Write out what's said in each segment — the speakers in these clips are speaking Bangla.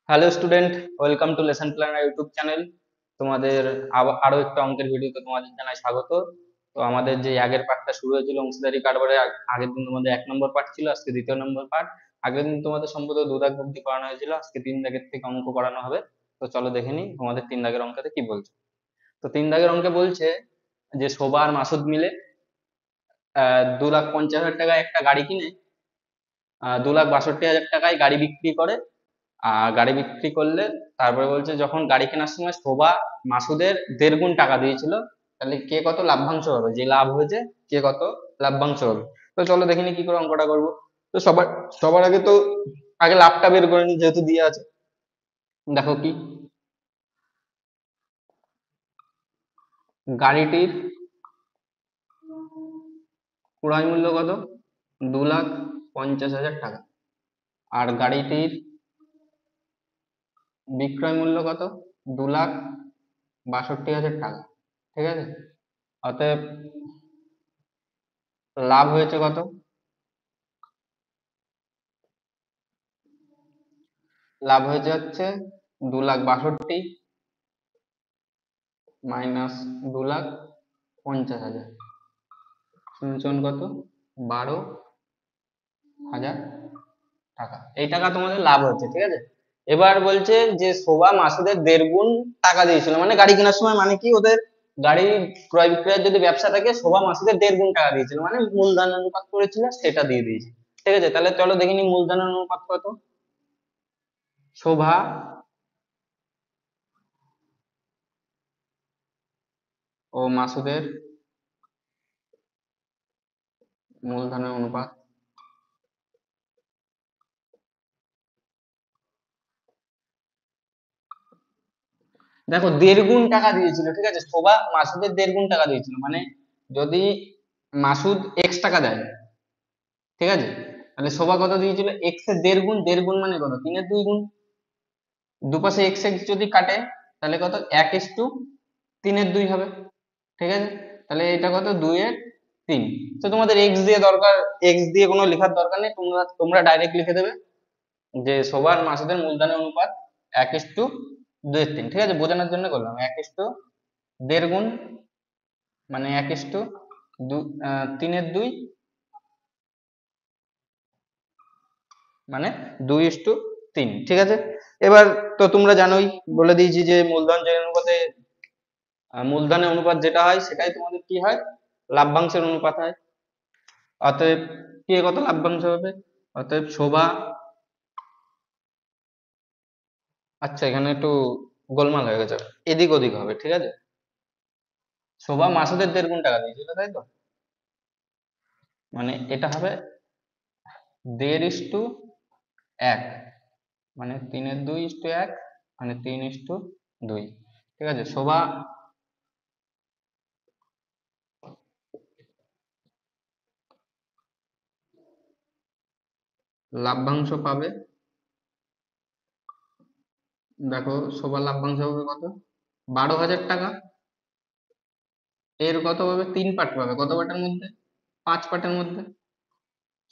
Hello student, welcome to lesson planner YouTube channel. তোমাদের আরো একটা অঙ্কের ভিডিওতে তোমাদের জানাই স্বাগত। তো আমাদের যে আগের পার্টটা শুরু হয়েছিল অংশীদারি কারবারে, আগের দিন তোমাদের 1 নম্বর পার্ট ছিল, আজকে 2য় নম্বর পার্ট। আগের দিন তোমাদের সম্ভবত 2 দাগ অবধি করানো হয়েছিল, আজকে 3 দাগের থেকে অঙ্ক করানো হবে। তো চলো দেখে নিই তোমাদের 3 দাগের অঙ্কতে কি বলছে। তো 3 দাগের অঙ্কে বলছে যে শোভা আর মাসুদ মিলে 2,50,000 টাকায় একটা গাড়ি কিনে 2,62,000 টাকায় গাড়ি বিক্রি করে। আর গাড়ি বিক্রি করলে তারপরে বলছে যখন গাড়ি কেনার সময় শোভা মাসুদের 1.5 গুণ টাকা দিয়েছিল, তাহলে কে কত লাভ্যাংশ হবে, যে লাভ হয়েছে কে কত লাভ্যাংশ হবে। তো চলো দেখিনি কি করে অঙ্কটা করবো। তো সবার সবার আগে তো আগে লাভটা বের করে নি, যেহেতু দিয়ে আছে। দেখো কি, গাড়িটির ক্রয় মূল্য কত, 2,50,000 টাকা। আর গাড়িটির বিক্রয় মূল্য কত, 2,62,000 টাকা। ঠিক আছে, অতএব লাভ হয়েছে কত, লাভ হয়েছে হচ্ছে 2,62,000 মাইনাস 2,50,000 সমান কত, 12,000 টাকা। এই টাকা তোমাদের লাভ হচ্ছে, ঠিক আছে। এবার বলছে যে শোভা মাসুদের 1.5 গুণ টাকা দিয়েছিল, মানে গাড়ি কেনার সময়, মানে কি ওদের গাড়ি ক্রয় বিক্রয়ের যদি ব্যবসা থাকে, শোভা মাসুদের 1.5 গুণ টাকা দিয়েছিল, মানে মূলধন অনুপাত করেছিল সেটা দিয়ে দিয়েছে। ঠিক আছে, তাহলে চলো দেখিনি মূলধনের অনুপাত কত। শোভা ও মাসুদের মূলধনের অনুপাত। দেখো 1.5 গুণ টাকা দিয়েছিল, ঠিক আছে, শোভা মাসুদের 1.5 গুণ টাকা দিয়েছিল, মানে যদি মাসুদ এক্স টাকা দেয়, ঠিক আছে, তাহলে শোভা কত দিয়েছিল, এক্স এর 1.5 গুণ। 1.5 গুণ মানে কত, 3-এর 2 গুণ। দুপাশে এক্স এক্স যদি কাটে, তাহলে কত, 1:3-এর 2 হবে। ঠিক আছে, তাহলে এটা কত, 2-এর 3। তো তোমাদের এক্স দিয়ে দরকার, এক্স দিয়ে কোনো লেখার দরকার নেই, তোমরা তোমরা ডাইরেক্ট লিখে দেবে যে সবার মাসুদের মূলধনের অনুপাত 1:2-এর 3। ঠিক আছে, বোঝানোর জন্য করলাম 1:1.5 গুণ, মানে 1:3-এর 2, মানে 2:3। ঠিক আছে, এবার তো তোমরা জানোই, বলে দিয়েছি যে মূলধন যে অনুপাতে মূলধনের অনুপাত যেটা হয় সেটাই তোমাদের কি হয়, লাভ্যাংশের অনুপাত হয়। অতএব কে কত লাভ্যাংশ হবে, অতএব শোভা, আচ্ছা এখানে একটু গোলমাল হয়ে গেছে, এদিক ওদিক হবে, ঠিক আছে। শোভা মাসুদের 1.5 গুণ টাকা দিয়েছিল, তাই তো, মানে এটা হবে 1.5:1, মানে 3-এর 2:1, মানে 3:2। ঠিক আছে, শোভা লাভ্যাংশ পাবে, দেখো শোভা লাভ্যাংশ পাবে কত, 12,000 টাকা। এর কত পাবে, 3 পার্ট পাবে, কত পার্টের মধ্যে, 5 পার্টের মধ্যে।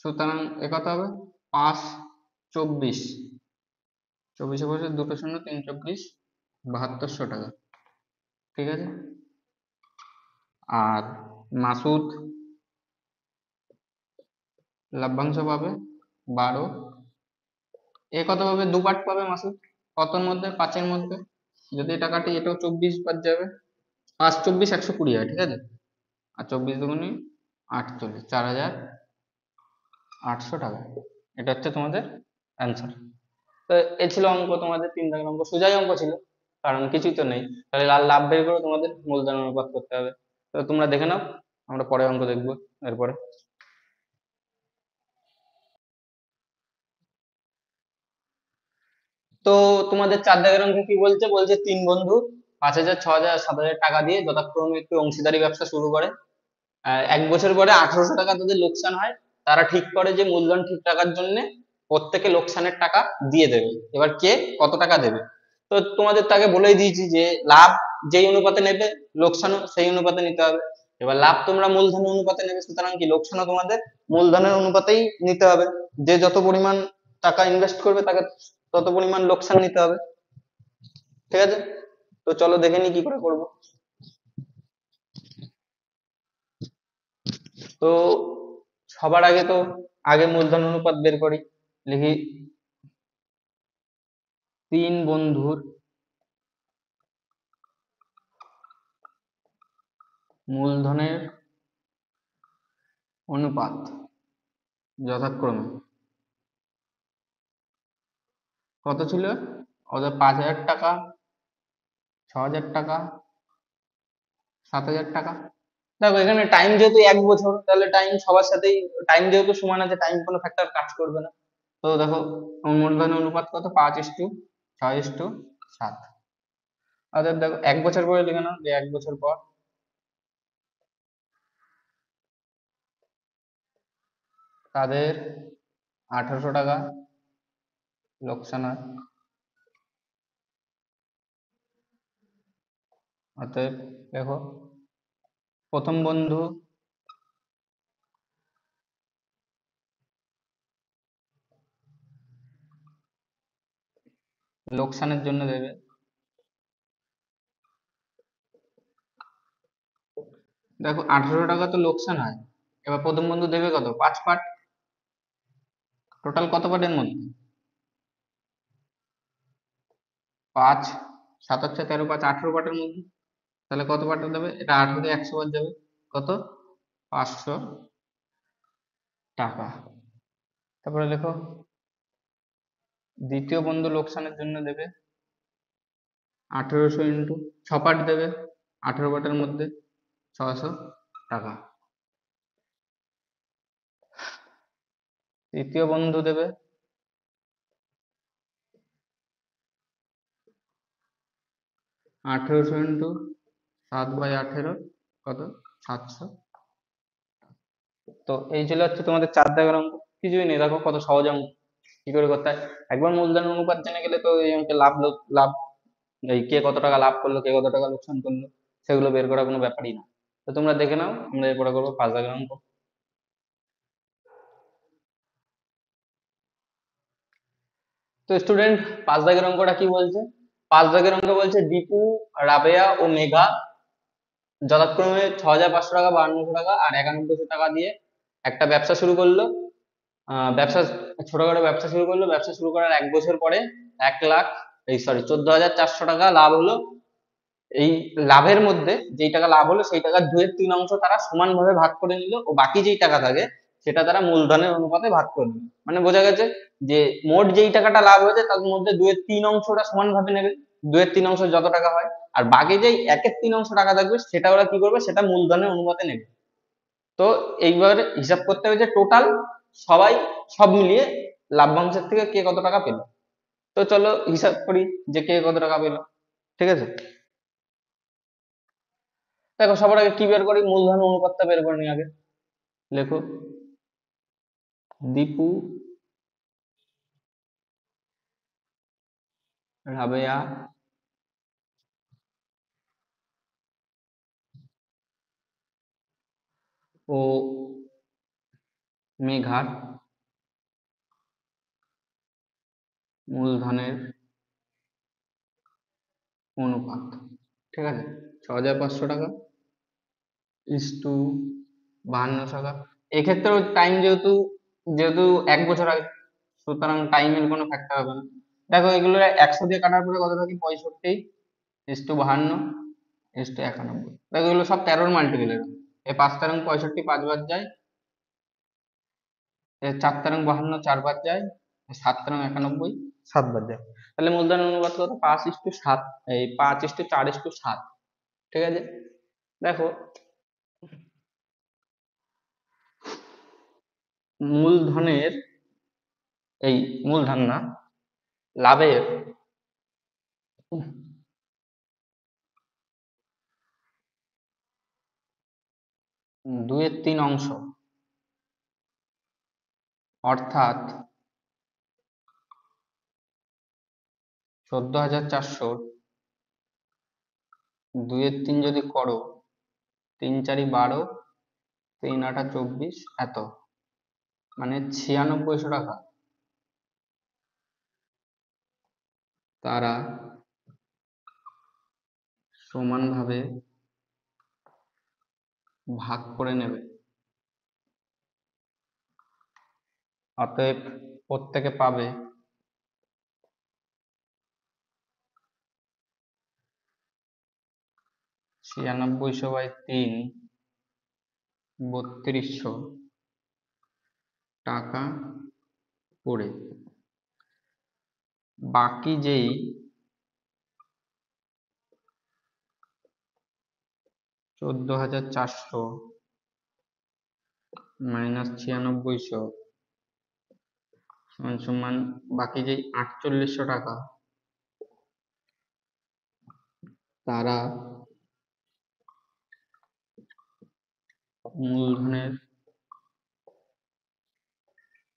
সুতরাং এ কত হবে, 5-24, 24-এ 2 শূন্য, 3-24, 7,200 টাকা। ঠিক আছে, আর মাসুদ লভ্যাংশ পাবে 12। এ কত পাবে, 2 পার্ট পাবে মাসুদ, কতর মধ্যে, 5-এর মধ্যে। যদি এটা কাটি, এটাও 24 বাদ যাবে, 5-24 120 হয়, ঠিক আছে। আর 24 দুগুণে 48, 4,800 টাকা। এটা হচ্ছে তোমাদের অ্যান্সার। তো এ ছিল অঙ্ক, তোমাদের 3 দাগের অঙ্ক, সোজাই অঙ্ক ছিল, কারণ কিছুই তো নেই। তাহলে লাভ লাভ বের করে তোমাদের মূলধন অনুপাত করতে হবে। তো তোমরা দেখে নাও, আমরা পরে অঙ্ক দেখবো এরপরে। তো তোমাদের 4 দাগের অঙ্কে কি বলছে, বলছে 3 বন্ধু 5,000, 6,000, 7,000 টাকা দিয়ে যথাক্রমে একটি অংশীদারি ব্যবসা শুরু করে। 1 বছর পরে 1,800 টাকা তাদের লোকসান হয়। তারা ঠিক করে যে মূলধন ঠিক রাখার জন্য প্রত্যেকে লোকসানের টাকা দিয়ে দেবে। এবার কে কত টাকা দেবে। তো তোমাদের তাকে বলেই দিয়েছি যে লাভ যেই অনুপাতে নেবে, লোকসানও সেই অনুপাতে নিতে হবে। এবার লাভ তোমরা মূলধনের অনুপাতে নেবে, সুতরাং কি লোকসানও তোমাদের মূলধনের অনুপাতেই নিতে হবে। যে যত পরিমাণ টাকা ইনভেস্ট করবে, তাকে তত পরিমাণ লোকসান নিতে হবে। ঠিক আছে, তো চলো দেখে নি কি করে করব। তো সবার আগে তো আগে মূলধন অনুপাত বের করি। লিখি 3 বন্ধুর মূলধনের অনুপাত যথাক্রমে কত ছিল? ওদের 5,000 টাকা, 6,000 টাকা, 7,000 টাকা। দেখো এখানে টাইম যেহেতু 1 বছর, তাহলে টাইম সবার সাথেই, টাইম যেহেতু সমান আছে, টাইম কোনো ফ্যাক্টর কাজ করবে না। তো দেখো মূলধনের অনুপাত কত, 5:6:7। অর্থাৎ দেখো 1 বছর পরে লিখে নাও যে 1 বছর পর তাদের 1,800 টাকা লোকসান হয়। অতএব দেখো প্রথম বন্ধু লোকসানের জন্য দেবে, দেখো 1,800 টাকা তো লোকসান হয়। এবার প্রথম বন্ধু দেবে কত, 5 পার্ট। টোটাল কত পার্টের মধ্যে, 5, 7 × 4 = 13, 5 18 পার্টের মধ্যে। তাহলে কত পার্ট দেবে, এটা 18 দিয়ে 100 বার যাবে, কত, 500 টাকা। তারপরে লেখো দ্বিতীয় বন্ধু লোকসানের জন্য দেবে 1800 ইন্টু 6 পার্ট দেবে, 18 পার্টের মধ্যে 600 টাকা। তৃতীয় বন্ধু দেবে 1800 ইন্টু 7/18, কত, 700। তো এই ছিল হচ্ছে তোমাদের 4 দাগের অঙ্ক। কিছুই নেই, দেখো কত সহজ অঙ্ক, কি করে করতে হয়। একবার মূলধন অনুপাত জেনে গেলে তো এই অঙ্কে লাভ, এই কে কত টাকা লাভ করলো, কে কত টাকা লোকসান করলো, সেগুলো বের করা কোনো ব্যাপারই না। তো তোমরা দেখে নাও, আমরা এরপরে করবো 5 দাগের অঙ্ক। তো স্টুডেন্ট, 5 দাগের অঙ্কটা কি বলছে? 5 দাগের অঙ্ক বলছে দীপু, রাবেয়া ও মেঘা যথাক্রমে 6,500 টাকা, 5,200 টাকা আর 9,100 টাকা দিয়ে একটা ব্যবসা শুরু করলো। ব্যবসা, ছোটখাটো ব্যবসা শুরু করলো। ব্যবসা শুরু করার 1 বছর পরে 1 লাখ, এই সরি 14,400 টাকা লাভ হলো। এই লাভের মধ্যে যেই টাকা লাভ হলো সেই টাকার 2/3 অংশ তারা সমানভাবে ভাগ করে নিল, ও বাকি যেই টাকা থাকে সেটা তারা মূলধনের অনুপাতে ভাগ করে নিল। মানে বোঝা গেছে যে মোট যেই টাকাটা লাভ হয়েছে তার মধ্যে 2/3 অংশটা সমানভাবে নেবে, 2/3 অংশ যত টাকা হয়, আর বাকি যেই 1/3 অংশ টাকা থাকবে সেটা ওরা কি করবে, সেটা মূলধনের অনুপাতে নেবে। তো এইবার হিসাব করতে হবে যে টোটাল সবাই, সব মিলিয়ে লাভ্যাংশের থেকে কে কত টাকা পেল। তো চলো হিসাব করি যে কে কত টাকা পেল। ঠিক আছে, দেখো সবার আগে কি বের করি, মূলধন অনুপাতটা বের করে নি আগে। লেখো দীপু, রাবেয়া ও মেঘার মূলধনের অনুপাত। ঠিক আছে, 6,500 টাকা ইস টু 52 টাকা। এক্ষেত্রেও টাইম যেহেতু যেহেতু 1 বছর আগে, সুতরাং টাইমের কোনো ফ্যাক্টর হবে না। দেখো এগুলো 100 দিয়ে কাটার পরে কত থাকে, 65 ইস টু 52 ইস টু 91। দেখো এগুলো সব 13-র মাল্টিপ্যাল। এই 5 তেরং 65, 5 বার যায়। 4 তেরং 52, 4 বার যায়। 7 তেরং 91, 7 বার যায়। তাহলে মূলধন অনুপাত কত, 5:7, এই 5:4:7। ঠিক আছে, দেখো মূলধনের, এই মূলধন না, লাভের 2/3 অংশ, অর্থাৎ 14,400 2/3 যদি করো, 3 × 4 = 12, 3 × 8 = 24, এত মানে 9600 টাকা তারা সমানভাবে ভাগ করে নেবে। অতএব প্রত্যেকে পাবে 96/3 3200 টাকা করে। বাকি যেই 14,400 মাইনাস 9600 সমান সমান বাকি যেই 4800 টাকা তারা মূলধনের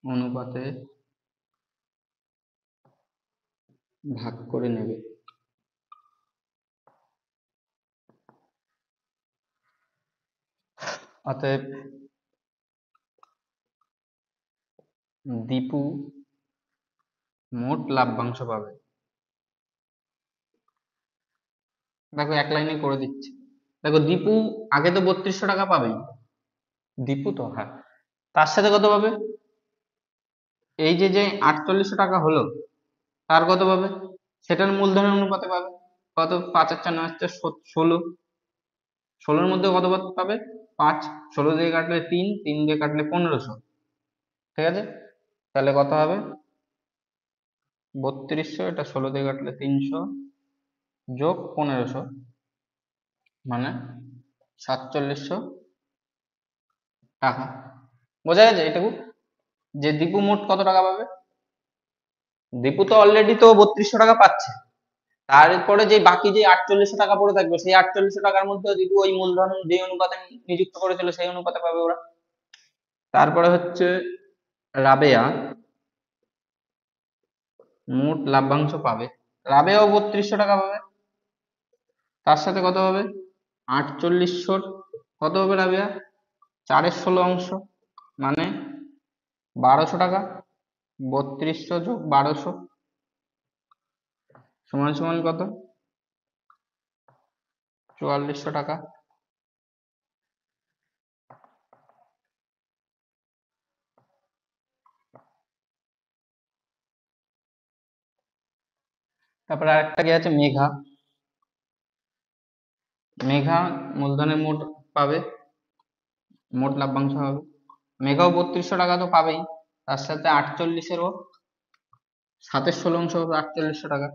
অনুপাতে ভাগ করে নেবে। অতএব দীপু মোট লাভ্যাংশ পাবে। দেখো এক লাইনে করে দিচ্ছি। দেখো দীপু আগে তো 3200 টাকা পাবেই, দীপু তো, হ্যাঁ, তার সাথে কত পাবে, এই যে যে 4800 টাকা হলো তার কত পাবে, সেটার মূলধনের অনুপাতে পাবে। কত, 5 আর 4 9 হচ্ছে 16, 16-র মধ্যে কত পাবে 5, 16 দিয়ে কাটলে 3, 3 দিয়ে কাটলে 1500, ঠিক আছে। তাহলে কত হবে 3200, এটা 16 দিয়ে কাটলে 300 যোগ 1500 মানে 4700 টাকা। বোঝা গেছে এটুকু, যে দীপু মোট কত টাকা পাবে। দীপু তো অলরেডি তো 3200 টাকা পাচ্ছে, তারপরে যে বাকি যে 4800 টাকা পড়ে থাকবে সেই 4800 টাকার মধ্যে দীপু ওই মূলধন যে অনুপাতে নিযুক্ত করেছিল সেই অনুপাতে পাবে ওরা। তারপরে হচ্ছে রাবেয়া মোট লাভ্যাংশ পাবে। রাবেয়াও 3200 টাকা পাবে, তার সাথে কত হবে 4800, কত হবে রাবেয়া 4-এর 16 অংশ মানে 1200 টাকা। 3200 যোগ 1200 সমান সমান কত 4400 টাকা। তারপরে আরেকটা কি আছে, মেঘা। মেঘা মূলধনের মোট পাবে, মোট লাভ্যাংশ হবে। মেঘাও 3200 টাকা তো পাবেই, তার সাথে 48-এরও 7-এর 16 অংশ হবে 4800 টাকা,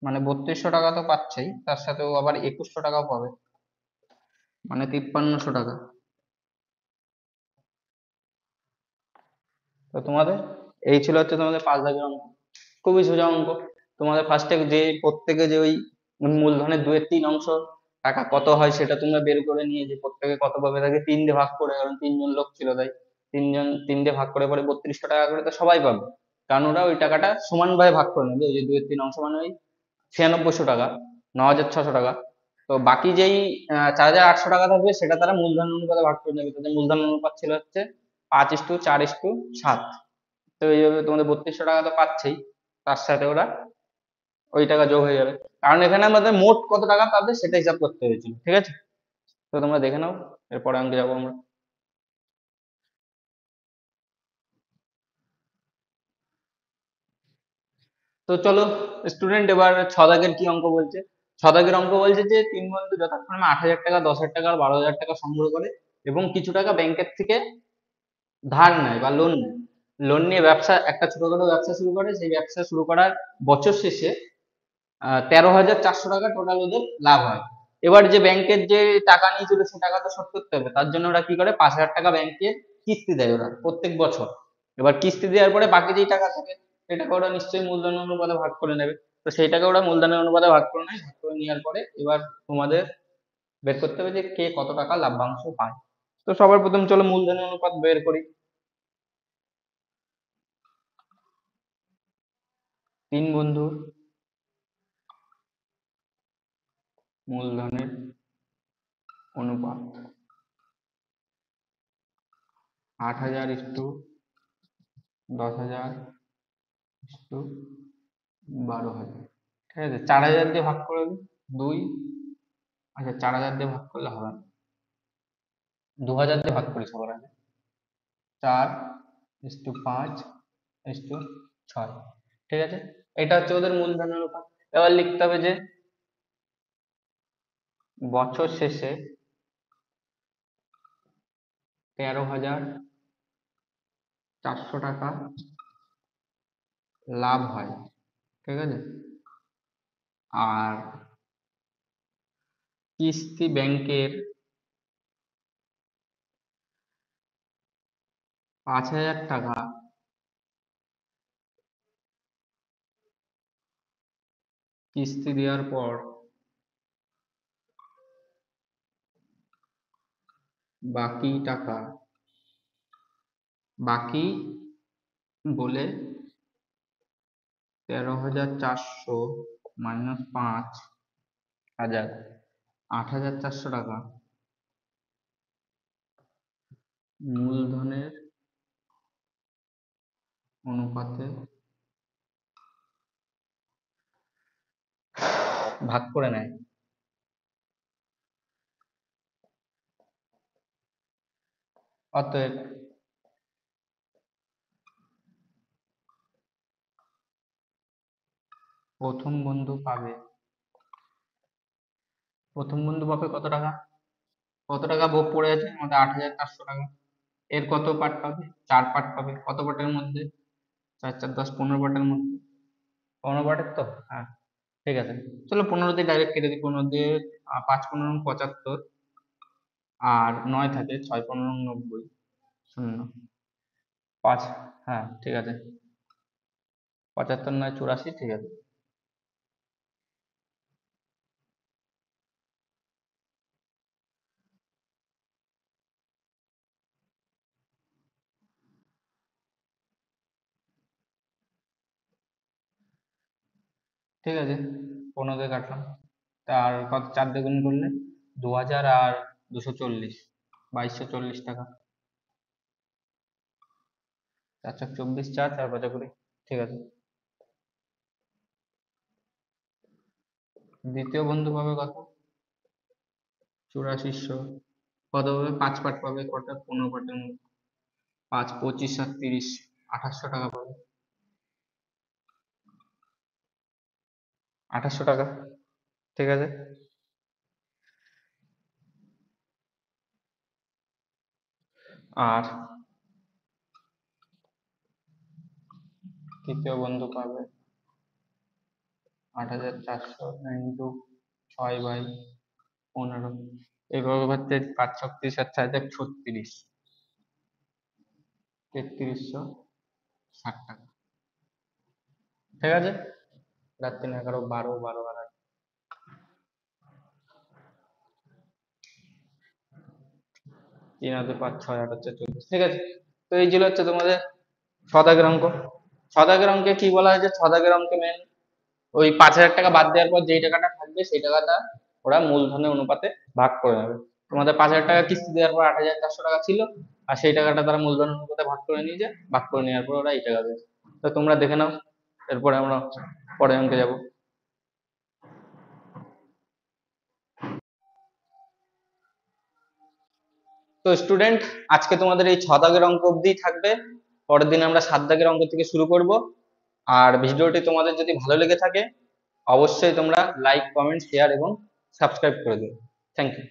মানে 3200 টাকা তো পাচ্ছেই, তার সাথে ও আবার 2100 টাকাও পাবে, মানে 5300 টাকা। তো তোমাদের এই ছিল হচ্ছে তোমাদের 5 দাগের অঙ্ক, খুবই সোজা অঙ্ক। তোমাদের ফার্স্টে যে প্রত্যেকে যে ওই মূলধনের 2/3 অংশ টাকা কত হয় সেটা তোমরা বের করে নিয়ে যে প্রত্যেকে কত পাবে তাকে 3 দিয়ে ভাগ করে, কারণ 3 জন লোক ছিল তাই 3 দিয়ে ভাগ করে পরে 3200 টাকা করে তো সবাই পাবে, কারণ ওরা ওই টাকাটা সমানভাবে ভাগ করে নেবে। ওই যে 2/3 অংশ মানে ওই 9600 টাকা, 9600 টাকা। তো বাকি যেই 4800 টাকা থাকবে সেটা তারা মূলধন অনুপাতে ভাগ করে নেবে। তাদের মূলধন অনুপাত ছিল হচ্ছে 5:4:7। তো এইভাবে তোমাদের 3200 টাকা তো পাচ্ছেই, তার সাথে ওরা ওই টাকা যোগ হয়ে যাবে, কারণ এখানে আমাদের মোট কত টাকা পাবে সেটা হিসাব করতে হয়েছিল, ঠিক আছে। তো তোমরা দেখে নাও, এরপরে অঙ্কে যাবো আমরা। তো চলো স্টুডেন্ট, এবার 6 দাগের কি অঙ্ক বলছে। 6 দাগের অঙ্ক বলছে যে 3 বন্ধু যথাক্রমে 8000 টাকা, 10,000 টাকা আর 12,000 টাকা সংগ্রহ করে এবং কিছু টাকা ব্যাংকের থেকে ধার নেয় বা লোন নেয়। লোন নিয়ে ব্যবসা, একটা ছোটখাটো ব্যবসা শুরু করে। সেই ব্যবসা শুরু করার বছর শেষে 13,400 টাকা টোটাল ওদের লাভ হয়। এবার যে ব্যাংকের যে টাকা নিয়েছিল সে টাকা তো শোধ করতে হবে, তার জন্য ওরা কি করে 5,000 টাকা ব্যাংকে কিস্তি দেয় ওরা প্রত্যেক বছর। এবার কিস্তি দেওয়ার পরে বাকি যেই টাকা থাকে সেটাকে ওরা নিশ্চয়ই মূলধন অনুপাতে ভাগ করে নেবে। তো সেইটাকে ওরা মূলধনের অনুপাতে ভাগ করে নেয়, ভাগ করে নেওয়ার পরে এবার তোমাদের বের করতে হবে যে কে কত টাকা লাভ্যাংশ পায়। তো সবার প্রথম চলো মূলধনের অনুপাত বের করি। 3 বন্ধুর মূলধনের অনুপাত 8,000:10,000:12,000। ঠিক আছে, 4000 দিয়ে ভাগ করে দিই। 2, আচ্ছা 4000 দিয়ে ভাগ করলে হবে না, 2000 দিয়ে ভাগ করি সবার আগে। 4:5:6। ঠিক আছে, এটা হচ্ছে ওদের মূলধনের অনুপাত। এবার লিখতে হবে যে বছর শেষে 13,400 টাকা লাভ হয়। ঠিক আছে, আর কিস্তি ব্যাংকের 5,000 টাকা কিস্তি দেওয়ার পর বাকি টাকা, বাকি বলে 13,400 মাইনাস 5,000, 8,400 টাকা মূলধনের অনুপাতে ভাগ করে নেয়। অতএব প্রথম বন্ধু পাবে কত টাকা? কত টাকা পড়ে আছে আমাদের? 8,400 টাকা। এর কত পার্ট পাবে? 4 পার্ট পাবে। কত পার্টের মধ্যে? 4 4 10, 15 পার্টের মধ্যে। 15 পার্টের তো, হ্যাঁ ঠিক আছে। চলো 15 দিয়ে ডাইরেক্ট কেটে দিই। 15 দিয়ে 5 15 75, আর 9 থাকে, 6 15 90, শূন্য 5, হ্যাঁ ঠিক আছে। 75 9 84, ঠিক আছে। ঠিক আছে, 15 দিয়ে কাটলাম। আর কত 4 দিয়ে গুণ করলে? 2000 আর 240, 2240 টাকা। 4 4 24, 4 4 5 20, ঠিক আছে। দ্বিতীয় বন্ধু পাবে কত? 8400। কত পাবে? 5 পার্ট পাবে। কটা? 15 পার্টের মধ্যে। 5 25 আর 30, 2800 টাকা পাবে। 2800 টাকা, ঠিক আছে। আর তৃতীয় বন্ধু পাবে 8,400 ইন্টু 6/15। এইভাবে হচ্ছে 5 ছক 30 আর 4 ছক 36, 3360 টাকা। ঠিক আছে, রাত 3 11 12 12 আর 3 আর 2 5 6 8 হচ্ছে 24। ঠিক আছে, তো এই ছিল হচ্ছে তোমাদের ছদাগের অঙ্ক। ছদাগের অঙ্কে কি বলা হয়েছে? ছদাগের অঙ্কে মেন ওই 5,000 টাকা বাদ দেওয়ার পর যেই টাকাটা থাকবে সেই টাকাটা ওরা মূলধনের অনুপাতে ভাগ করে নেবে। তোমাদের 5,000 টাকা কিস্তি দেওয়ার পর 8,400 টাকা ছিল, আর সেই টাকাটা তারা মূলধনের অনুপাতে ভাগ করে নিয়ে যায়। ভাগ করে নেওয়ার পর ওরা এই টাকা দেবে। তো তোমরা দেখে নাও, এরপরে আমরা পরের অঙ্কে যাব। তো স্টুডেন্ট, আজকে তোমাদের এই 6 দাগের অঙ্ক অবধি থাকবে। পরের দিন আমরা 7 দাগের অঙ্ক থেকে শুরু করব। আর ভিডিওটি তোমাদের যদি ভালো লেগে থাকে অবশ্যই তোমরা লাইক কমেন্ট শেয়ার এবং সাবস্ক্রাইব করে দিও। Thank you.